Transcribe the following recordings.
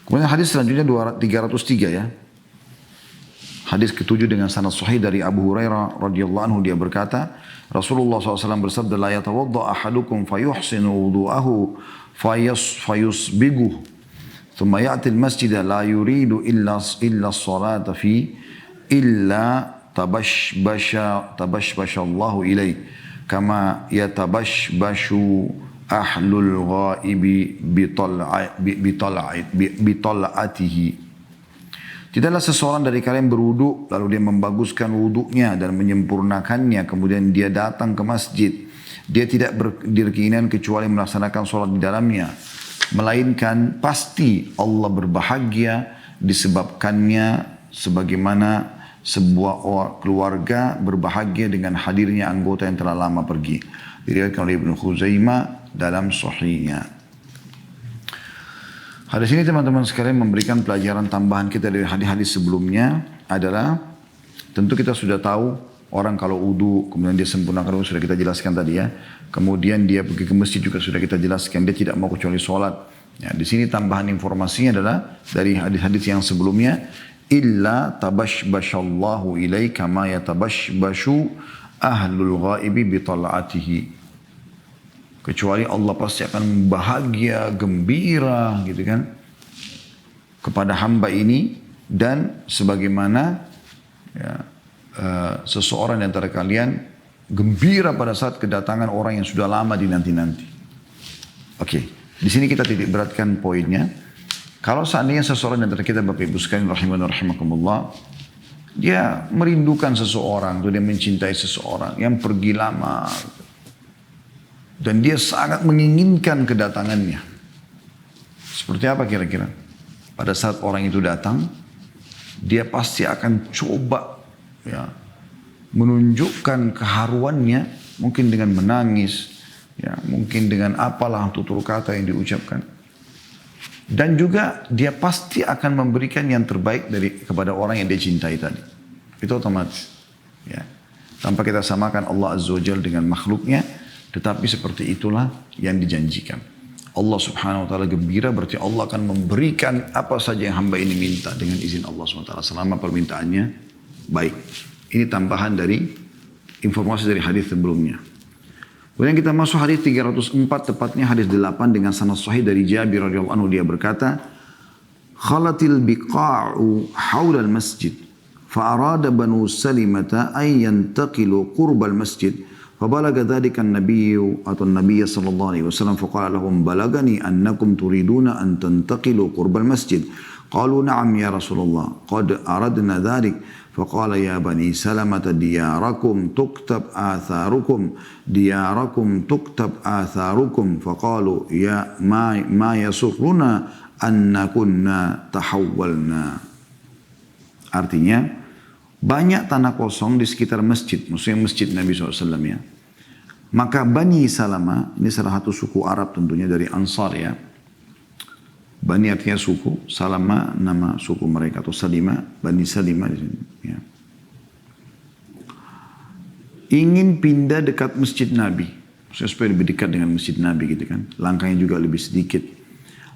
Kemudian hadis selanjutnya 303 ya. Hadis ketujuh dengan sanad sahih dari Abu Hurairah radhiyallahu anhu, dia berkata, Rasulullah SAW bersabda, la yatawadda ahadukum fayuhsinu wudu'ahu fayusbiguh thumma ya'ti al-masjida la yuridu illa as-salata fi illa tabashbasha Allahu ilaih kama yatabashbashu ahlul ghaibi bital'atihi. Tidaklah seseorang dari kalian berwudu lalu dia membaguskan wudunya dan menyempurnakannya, kemudian dia datang ke masjid. Dia tidak berkeinginan kecuali melaksanakan sholat di dalamnya, melainkan pasti Allah berbahagia disebabkannya, sebagaimana sebuah keluarga berbahagia dengan hadirnya anggota yang telah lama pergi. Diriwayatkan oleh Ibnu Khuzaimah dalam Sahihnya. Hadis ini teman-teman sekalian memberikan pelajaran tambahan kita dari hadis-hadis sebelumnya adalah, tentu kita sudah tahu orang kalau wudu kemudian dia sempurnakan wudu, sudah kita jelaskan tadi ya. Kemudian dia pergi ke masjid juga sudah kita jelaskan, dia tidak mau kecuali sholat. Ya, di sini tambahan informasinya adalah dari hadis-hadis yang sebelumnya, illa tabashbashallahu ilaika ma yatabashbashu ahlul ghaibi bitala'atihi. Kecuali Allah pasti akan bahagia, gembira gitu kan kepada hamba ini, dan sebagaimana ya, seseorang di antara kalian gembira pada saat kedatangan orang yang sudah lama dinanti-nanti. Oke, di sini kita titik beratkan poinnya. Kalau seandainya seseorang di antara kita, Bapak Ibu sekalian rahimahun rahimakumullah, dia merindukan seseorang, dia mencintai seseorang yang pergi lama, dan dia sangat menginginkan kedatangannya. Seperti apa kira-kira? Pada saat orang itu datang, dia pasti akan coba ya, menunjukkan keharuannya, mungkin dengan menangis, ya, mungkin dengan apalah tutur kata yang diucapkan. Dan juga dia pasti akan memberikan yang terbaik kepada orang yang dia cintai tadi. Itu otomatis. Ya. Tanpa kita samakan Allah Azza wa Jalla dengan makhluknya, tetapi seperti itulah yang dijanjikan. Allah Subhanahu wa ta'ala gembira, berarti Allah akan memberikan apa saja yang hamba ini minta dengan izin Allah Subhanahu wa ta'ala selama permintaannya baik. Ini tambahan dari informasi dari hadis sebelumnya. Kemudian kita masuk hadis 304, tepatnya hadis 8 dengan sanad sahih dari Jabir radhiyallahu anhu, dia berkata, khalatil biqa'u hawla al-masjid fa arada banu salimata ay yantaqilu qurba al-masjid. فبلغ ذلك النبي صلى الله عليه وسلم فقال لهم بلغني أنكم تريدون أن تنتقلوا قرب المسجد قالوا نعم يا رسول الله قد أردنا ذلك فقال يا بني سلمة دياركم تكتب آثاركم فقالوا يا ما يسرنا أن كنا تحولنا. Artinya, banyak tanah kosong di sekitar masjid, maksudnya masjid Nabi SAW ya. Maka Bani Salama, ini salah satu suku Arab tentunya dari Ansar ya. Bani artinya suku, Salama nama suku mereka, atau Salima, Bani Salima di sini ya. Ingin pindah dekat masjid Nabi, maksudnya supaya lebih dekat dengan masjid Nabi gitu kan. Langkahnya juga lebih sedikit.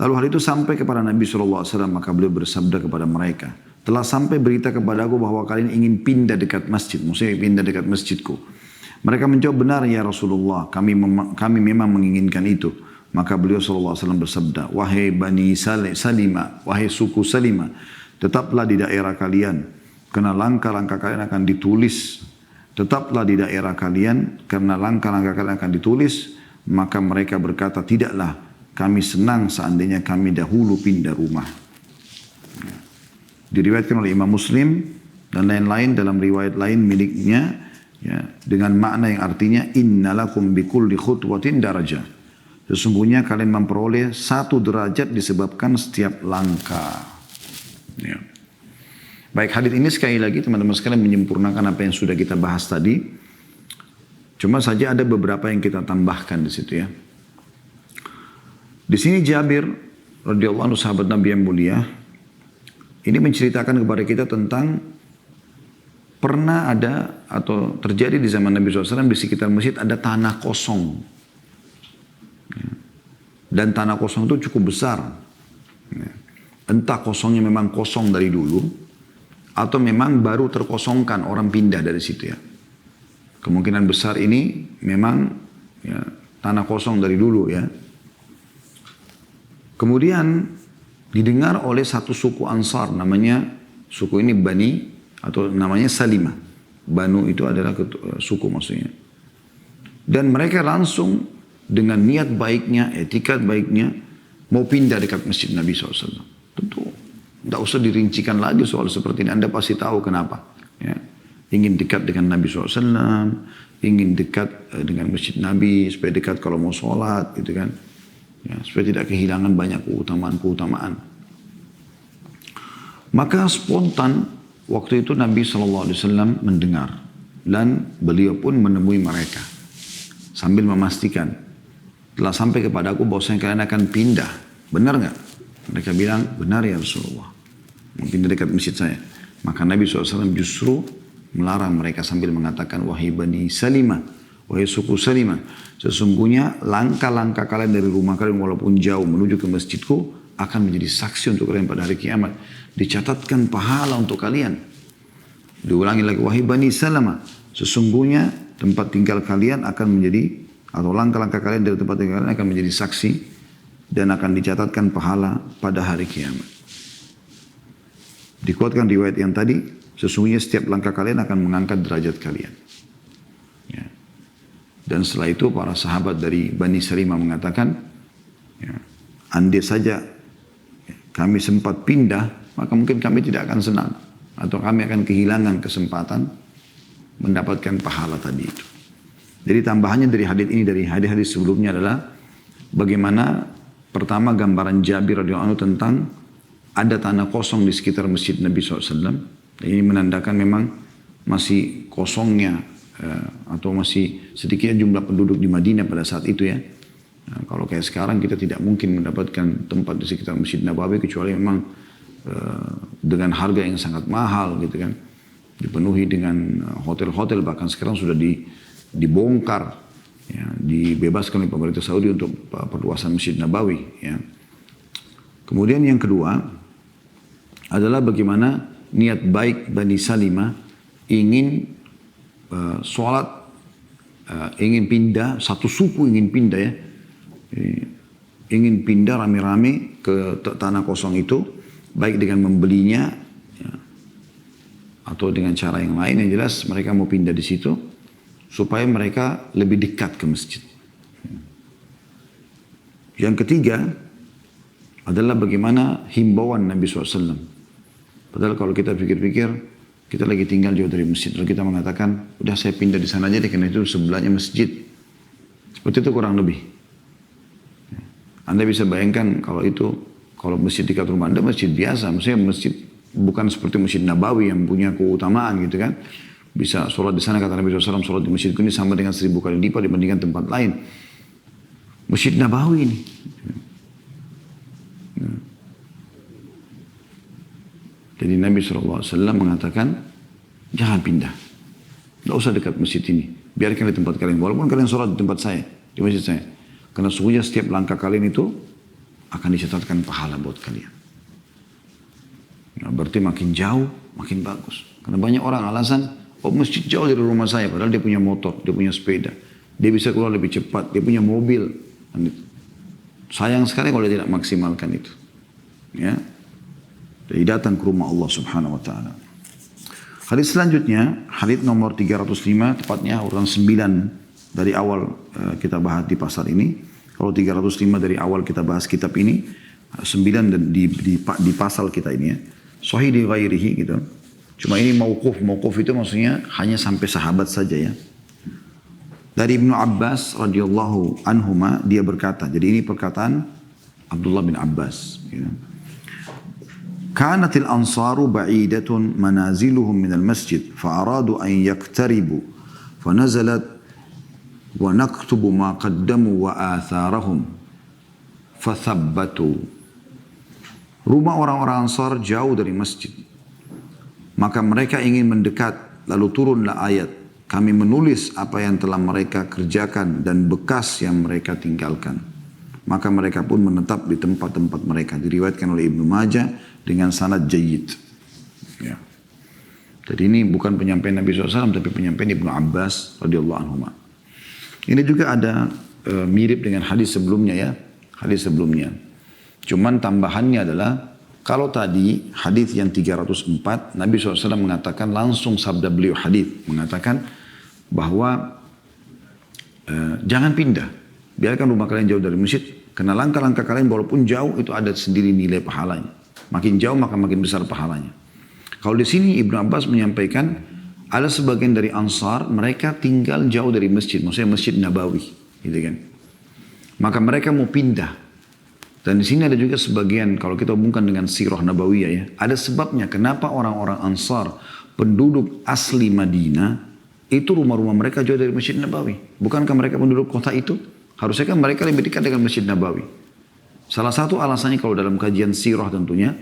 Lalu hal itu sampai kepada Nabi SAW, maka beliau bersabda kepada mereka, telah sampai berita kepadaku bahwa kalian ingin pindah dekat masjid, maksudnya pindah dekat masjidku. Mereka menjawab, benar ya Rasulullah, kami memang menginginkan itu. Maka beliau SAW bersabda, wahai Bani Salimah, wahai suku Salimah, tetaplah di daerah kalian, karena langkah-langkah kalian akan ditulis. Tetaplah di daerah kalian, karena langkah-langkah kalian akan ditulis. Maka mereka berkata, tidaklah, kami senang seandainya kami dahulu pindah rumah. Diriwayatkan oleh Imam Muslim dan lain-lain dalam riwayat lain miliknya ya, dengan makna yang artinya innalakum bikulli khutwatin darajah. Sesungguhnya kalian memperoleh 1 derajat disebabkan setiap langkah. Ya. Baik, hadis ini sekali lagi teman-teman sekalian menyempurnakan apa yang sudah kita bahas tadi. Cuma saja ada beberapa yang kita tambahkan di situ ya. Di sini Jabir radhiyallahu anhu, sahabat Nabi yang mulia, ini menceritakan kepada kita tentang pernah ada atau terjadi di zaman Nabi SAW di sekitar masjid ada tanah kosong. Dan tanah kosong itu cukup besar. Entah kosongnya memang kosong dari dulu, atau memang baru terkosongkan orang pindah dari situ ya. Kemungkinan besar ini memang ya, tanah kosong dari dulu ya. Kemudian didengar oleh satu suku Ansar, namanya suku ini Bani atau namanya Salimah. Banu itu adalah suku maksudnya. Dan mereka langsung dengan niat baiknya, etikat baiknya, mau pindah dekat masjid Nabi SAW. Tentu tidak usah dirincikan lagi soal seperti ini. Anda pasti tahu kenapa. Ya. Ingin dekat dengan Nabi SAW, ingin dekat dengan masjid Nabi, supaya dekat kalau mau sholat gitu kan. Ya, supaya tidak kehilangan banyak keutamaan-keutamaan. Maka spontan waktu itu Nabi SAW mendengar. Dan beliau pun menemui mereka. Sambil memastikan. Telah sampai kepada aku bahwasanya kalian akan pindah. Benar nggak? Mereka bilang, benar ya Rasulullah. Mau pindah dekat masjid saya. Maka Nabi SAW justru melarang mereka sambil mengatakan, wahai Bani Salimah, wahai suku Salimah, sesungguhnya langkah-langkah kalian dari rumah kalian walaupun jauh menuju ke masjidku akan menjadi saksi untuk kalian pada hari kiamat. Dicatatkan pahala untuk kalian. Diulangi lagi, wahai Bani Salimah, sesungguhnya tempat tinggal kalian akan menjadi, atau langkah-langkah kalian dari tempat tinggal kalian akan menjadi saksi dan akan dicatatkan pahala pada hari kiamat. Dikuatkan riwayat yang tadi, sesungguhnya setiap langkah kalian akan mengangkat derajat kalian. Ya. Dan setelah itu para sahabat dari Bani Salimah mengatakan, ya, andai saja kami sempat pindah, maka mungkin kami tidak akan senang. Atau kami akan kehilangan kesempatan mendapatkan pahala tadi itu. Jadi tambahannya dari hadis ini, dari hadis-hadis sebelumnya adalah bagaimana pertama gambaran Jabir radhiyallahu anhu tentang ada tanah kosong di sekitar masjid Nabi SAW. Ini menandakan memang masih kosongnya atau masih sedikitnya jumlah penduduk di Madinah pada saat itu ya. Nah, kalau kayak sekarang kita tidak mungkin mendapatkan tempat di sekitar Masjid Nabawi kecuali memang dengan harga yang sangat mahal gitu kan. Dipenuhi dengan hotel-hotel, bahkan sekarang sudah dibongkar, ya, dibebaskan oleh pemerintah Saudi untuk perluasan Masjid Nabawi. Ya. Kemudian yang kedua adalah bagaimana niat baik Bani Salimah ingin sholat, ingin pindah, satu suku ingin pindah ya, ingin pindah rame-rame ke tanah kosong itu, baik dengan membelinya ya, atau dengan cara yang lain. Yang jelas mereka mau pindah di situ supaya mereka lebih dekat ke masjid. Yang ketiga adalah bagaimana himbauan Nabi SAW. Padahal kalau kita pikir-pikir, kita lagi tinggal jauh dari masjid, lalu kita mengatakan, udah saya pindah di sana aja deh, karena itu sebelahnya masjid. Seperti itu kurang lebih. Anda bisa bayangkan kalau masjid dekat rumah Anda, masjid biasa. Maksudnya masjid bukan seperti Masjid Nabawi yang punya keutamaan gitu kan. Bisa sholat di sana, kata Nabi SAW, sholat di masjidku ini sama dengan 1000 kali lipat dibandingkan tempat lain. Masjid Nabawi ini. Jadi Nabi SAW mengatakan, jangan pindah. Tidak usah dekat masjid ini. Biarkan di tempat kalian. Walaupun kalian sholat di tempat saya, di masjid saya. Karena sungguhnya setiap langkah kalian itu akan dicatatkan pahala buat kalian. Nah, berarti makin jauh, makin bagus. Karena banyak orang alasan, oh masjid jauh dari rumah saya. Padahal dia punya motor, dia punya sepeda. Dia bisa keluar lebih cepat, dia punya mobil. Sayang sekali kalau dia tidak maksimalkan itu. Ya. Jadi datang ke rumah Allah Subhanahu wa taala. Hadis selanjutnya, hadis nomor 305, tepatnya urutan 9 dari awal kita bahas di pasal ini. Kalau 305 dari awal kita bahas kitab ini, 9 dan di pasal kita ini ya. Sahih di ghairihi gitu. Cuma ini mauquf. Mauquf itu maksudnya hanya sampai sahabat saja ya. Dari Ibnu Abbas radhiyallahu anhuma, dia berkata, jadi ini perkataan Abdullah bin Abbas gitu. كانت الأنصار بعيدة منازلهم من المسجد فأرادوا أن يقتربوا فنزلت ونكتب ما قدموا وآثارهم فثبتوا. Rumah orang-orang Ansar jauh dari masjid. Maka mereka ingin mendekat, lalu turunlah ayat. Kami menulis apa yang telah mereka kerjakan dan bekas yang mereka tinggalkan. maka mereka pun menetap di tempat-tempat mereka. Diriwayatkan oleh Ibnu Majah dengan sanad jayyid. Ya. Jadi ini bukan penyampaian Nabi SAW, tapi penyampaian Ibnu Abbas radhiyallahu anhu. Ini juga ada mirip dengan hadis sebelumnya ya, hadis sebelumnya. Cuman tambahannya adalah kalau tadi hadis yang 304, Nabi SAW mengatakan langsung sabda beliau hadis mengatakan bahwa jangan pindah, biarkan rumah kalian jauh dari masjid, karena langkah-langkah kalian walaupun jauh itu ada sendiri nilai pahalanya. Makin jauh maka makin besar pahalanya. Kalau di sini Ibnu Abbas menyampaikan ada sebagian dari Ansar mereka tinggal jauh dari masjid, maksudnya Masjid Nabawi, gitu kan. Maka mereka mau pindah. Dan di sini ada juga sebagian, kalau kita hubungkan dengan sirah Nabawiyah ya, ada sebabnya kenapa orang-orang Ansar, penduduk asli Madinah, itu rumah-rumah mereka jauh dari Masjid Nabawi. Bukankah mereka penduduk kota itu? Harusnya kan mereka lebih dekat dengan Masjid Nabawi. Salah satu alasannya kalau dalam kajian sirah tentunya,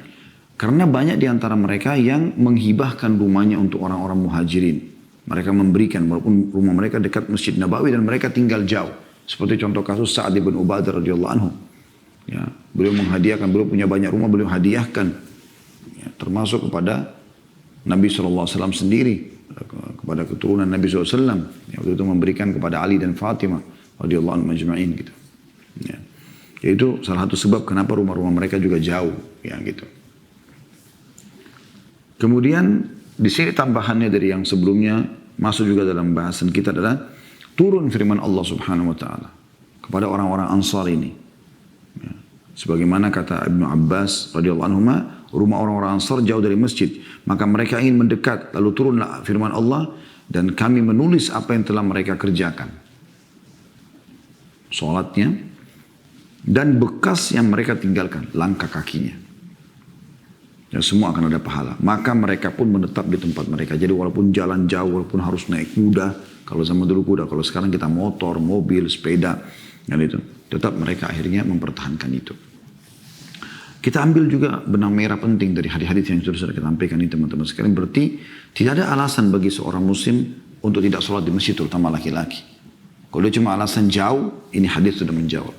karena banyak di antara mereka yang menghibahkan rumahnya untuk orang-orang muhajirin. Mereka memberikan, walaupun rumah mereka dekat Masjid Nabawi dan mereka tinggal jauh. Seperti contoh kasus Sa'ad bin Ubadah radhiyallahu anhu. Ya, beliau menghadiahkan, beliau punya banyak rumah, beliau hadiahkan. Ya, termasuk kepada Nabi SAW sendiri, kepada keturunan Nabi SAW. Ya, waktu itu memberikan kepada Ali dan Fatimah radhiyallahu anhum majma'in gitu. Ya. Itu salah satu sebab kenapa rumah-rumah mereka juga jauh, ya gitu. Kemudian di sini tambahannya dari yang sebelumnya masuk juga dalam bahasan kita adalah turun firman Allah Subhanahu wa taala kepada orang-orang Ansar ini. Ya. Sebagaimana kata Ibnu Abbas radhiyallahu anhu, rumah orang-orang Ansar jauh dari masjid, maka mereka ingin mendekat, lalu turunlah firman Allah dan kami menulis apa yang telah mereka kerjakan. Salatnya dan bekas yang mereka tinggalkan, langkah kakinya. Ya, semua akan ada pahala. Maka mereka pun menetap di tempat mereka. Jadi walaupun jalan jauh, walaupun harus naik kuda, kalau zaman dulu kuda, kalau sekarang kita motor, mobil, sepeda, dan itu, tetap mereka akhirnya mempertahankan itu. Kita ambil juga benang merah penting dari hadis-hadis yang sudah kita sampaikan ini teman-teman sekalian. Berarti tidak ada alasan bagi seorang muslim untuk tidak sholat di masjid, terutama laki-laki. Kalau dia cuma alasan jauh, ini hadis sudah menjawab.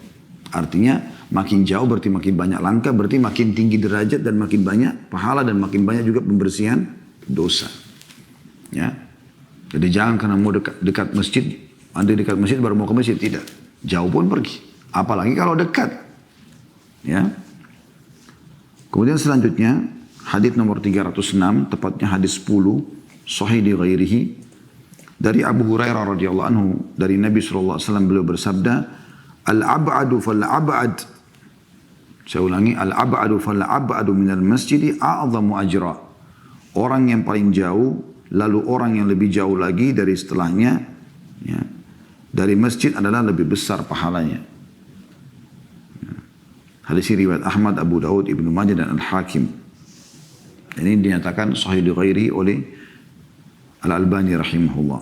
Artinya makin jauh berarti makin banyak langkah, berarti makin tinggi derajat dan makin banyak pahala dan makin banyak juga pembersihan dosa. Ya. Jadi jangan karena mau dekat masjid, anda dekat masjid baru mau ke masjid, tidak. Jauh pun pergi. Apalagi kalau dekat. Ya. Kemudian selanjutnya hadis nomor 306, tepatnya hadis 10, sahih di ghairihi, dari Abu Hurairah radhiyallahu anhu, dari Nabi sallallahu alaihi wasallam beliau bersabda, al-ab'adu fal-ab'ad. Saya ulangi, al-ab'adu fal-ab'adu minal masjidi a'zamu ajra. Orang yang paling jauh, lalu orang yang lebih jauh lagi dari setelahnya, ya, dari masjid adalah lebih besar pahalanya. Hadis ini riwayat Ahmad, Abu Daud, Ibnu Majah dan Al-Hakim. Ini dinyatakan sahih di ghairi oleh Al-Albani rahimahullah.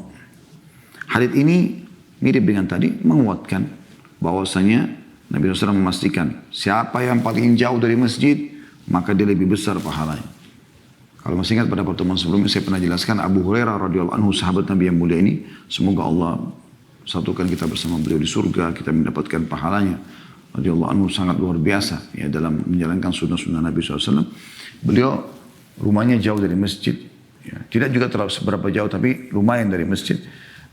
Hadis ini mirip dengan tadi, menguatkan bahwasanya Nabi SAW memastikan siapa yang paling jauh dari masjid maka dia lebih besar pahalanya. Kalau masih ingat pada pertemuan sebelumnya saya pernah jelaskan Abu Hurairah radhiyallahu anhu, sahabat Nabi yang mulia ini, semoga Allah satukan kita bersama beliau di surga, kita mendapatkan pahalanya. Radhiyallahu anhu sangat luar biasa ya dalam menjalankan sunnah-sunnah Nabi SAW. Beliau rumahnya jauh dari masjid, ya, tidak juga terlalu seberapa jauh tapi lumayan dari masjid.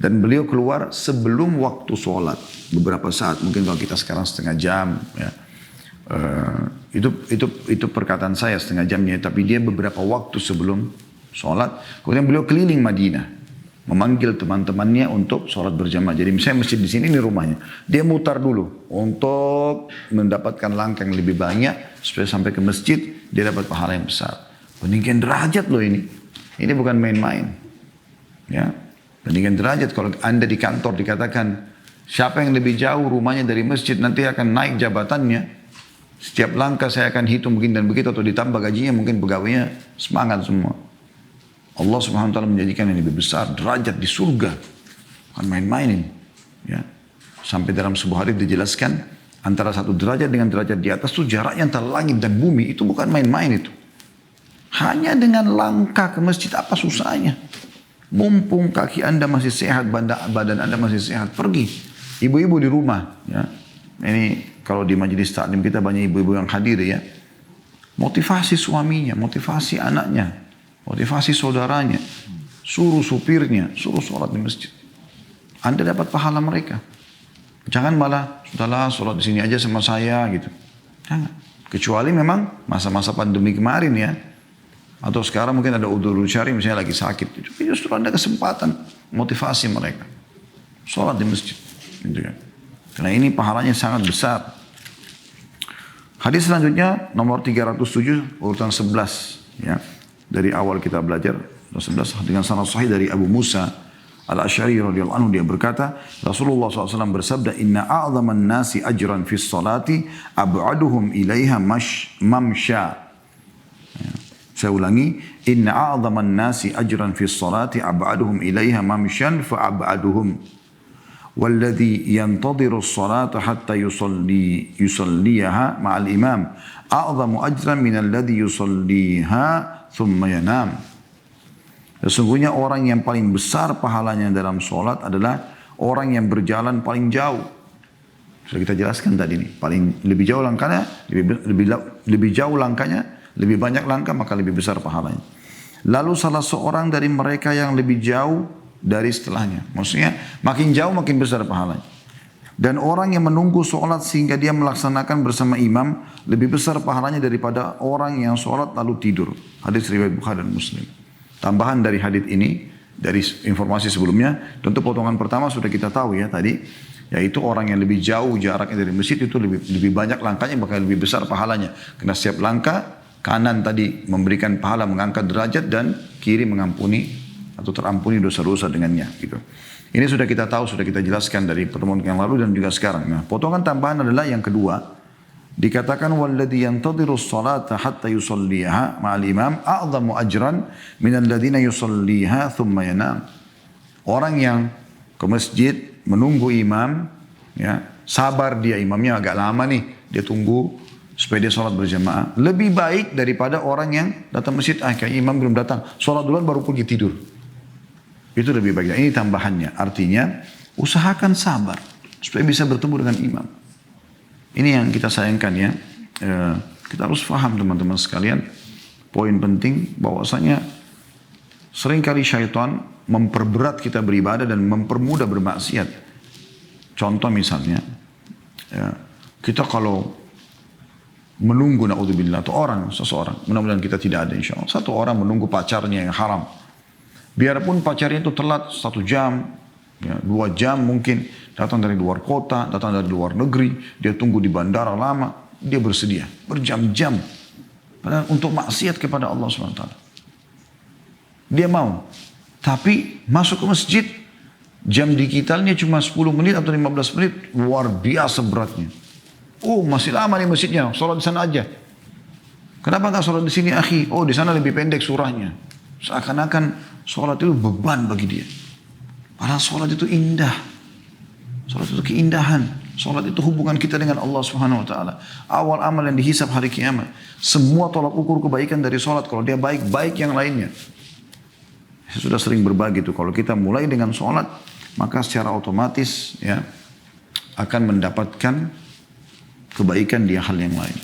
Dan beliau keluar sebelum waktu sholat beberapa saat, mungkin kalau kita sekarang setengah jam, ya, itu perkataan saya setengah jamnya, tapi dia beberapa waktu sebelum sholat. Kemudian beliau keliling Madinah, memanggil teman-temannya untuk sholat berjamaah. Jadi misalnya masjid di sini, ini rumahnya. Dia mutar dulu untuk mendapatkan langkah yang lebih banyak supaya sampai ke masjid dia dapat pahala yang besar. Peninggian derajat loh ini. Ini bukan main-main. Ya, peninggian derajat. Kalau anda di kantor dikatakan siapa yang lebih jauh rumahnya dari masjid nanti akan naik jabatannya. Setiap langkah saya akan hitung mungkin dan begitu atau ditambah gajinya, mungkin pegawainya semangat semua. Allah Subhanahu wa taala menjanjikan yang lebih besar derajat di surga. Bukan main-main ini. Ya. Sampai dalam sebuah hadis dijelaskan antara satu derajat dengan derajat di atas itu jaraknya antara langit dan bumi, itu bukan main-main itu. Hanya dengan langkah ke masjid apa susahnya? Mumpung kaki anda masih sehat, badan anda masih sehat, pergi. Ibu-ibu di rumah, ya. Ini kalau di majelis taklim kita banyak ibu-ibu yang hadir ya. Motivasi suaminya, motivasi anaknya, motivasi saudaranya, suruh supirnya, suruh sholat di masjid. Anda dapat pahala mereka. Jangan malah, sudahlah sholat di sini aja sama saya gitu. Jangan. Kecuali memang masa-masa pandemi kemarin ya. Atau sekarang mungkin ada udzur syar'i misalnya lagi sakit. Justru ada kesempatan motivasi mereka. Sholat di masjid. Gitu kan. Karena ini pahalanya sangat besar. Hadis selanjutnya nomor 307 urutan 11 ya. Dari awal kita belajar 11 dengan sanad sahih dari Abu Musa Al-Asy'ari radhiyallahu anhu, dia berkata, Rasulullah SAW bersabda, "Inna a'dhaman nasi ajran fis salati ab'aduhum ilaiha mamsha." Ya. Saya ulangi, "Inna a'dhaman nasi ajran fis salati ab'aduhum ilaiha mamshan fa ab'aduhum." والذي ينتظر الصلاة حتى يصليها مع الإمام أعظم أجرا من الذي يصليها ثم ينام. Sesungguhnya orang yang paling besar pahalanya dalam sholat adalah orang yang berjalan paling jauh. Sudah kita jelaskan tadi nih, lebih jauh langkahnya, lebih jauh langkahnya, lebih banyak langkah maka lebih besar pahalanya. Lalu salah seorang dari mereka yang lebih jauh dari setelahnya. Maksudnya makin jauh makin besar pahalanya. Dan orang yang menunggu sholat sehingga dia melaksanakan bersama imam lebih besar pahalanya daripada orang yang sholat lalu tidur. Hadis riwayat Bukhari dan Muslim. Tambahan dari hadis ini, dari informasi sebelumnya, tentu potongan pertama sudah kita tahu ya tadi, yaitu orang yang lebih jauh jaraknya dari masjid itu lebih banyak langkahnya, bakal lebih besar pahalanya. Karena setiap langkah, kanan tadi memberikan pahala mengangkat derajat dan kiri mengampuni atau terampuni dosa-dosa dengannya gitu. Ini sudah kita tahu, sudah kita jelaskan dari pertemuan yang lalu dan juga sekarang. Nah, potongan tambahan adalah yang kedua. Dikatakan walladzi yantadhiru as-salata hatta yusalliha ma'al imam a'zamu ajran minal ladzina yusalliha thumma yanam. Orang yang ke masjid menunggu imam ya, sabar dia, imamnya agak lama nih, dia tunggu supaya dia sholat berjamaah. Lebih baik daripada orang yang datang masjid, kayak imam belum datang, sholat duluan baru pergi tidur. Itu lebih baik. Ini tambahannya. Artinya, usahakan sabar supaya bisa bertemu dengan imam. Ini yang kita sayangkan ya. Kita harus paham teman-teman sekalian. Poin penting bahwasanya seringkali syaitan memperberat kita beribadah dan mempermudah bermaksiat. Contoh misalnya, ya, kita kalau menunggu na'udzubillah atau seseorang, mudah-mudahan kita tidak ada insya Allah, satu orang menunggu pacarnya yang haram. Biarpun pacarnya itu telat 1 jam, ya, 2 jam mungkin, datang dari luar kota, datang dari luar negeri, dia tunggu di bandara lama, dia bersedia, berjam-jam. Padahal untuk maksiat kepada Allah SWT. Dia mau, tapi masuk ke masjid, jam digitalnya cuma 10 menit atau 15 menit, luar biasa beratnya. Oh masih lama nih masjidnya, sholat di sana aja. Kenapa nggak sholat di sini akhi? Oh di sana lebih pendek surahnya. Seakan-akan sholat itu beban bagi dia. Padahal sholat itu indah. Sholat itu keindahan. Sholat itu hubungan kita dengan Allah Subhanahu Wa Taala. Awal amal yang dihisab hari kiamat. Semua tolak ukur kebaikan dari sholat. Kalau dia baik, baik yang lainnya. Saya sudah sering berbagi itu. Kalau kita mulai dengan sholat, maka secara otomatis ya akan mendapatkan kebaikan di hal yang lain.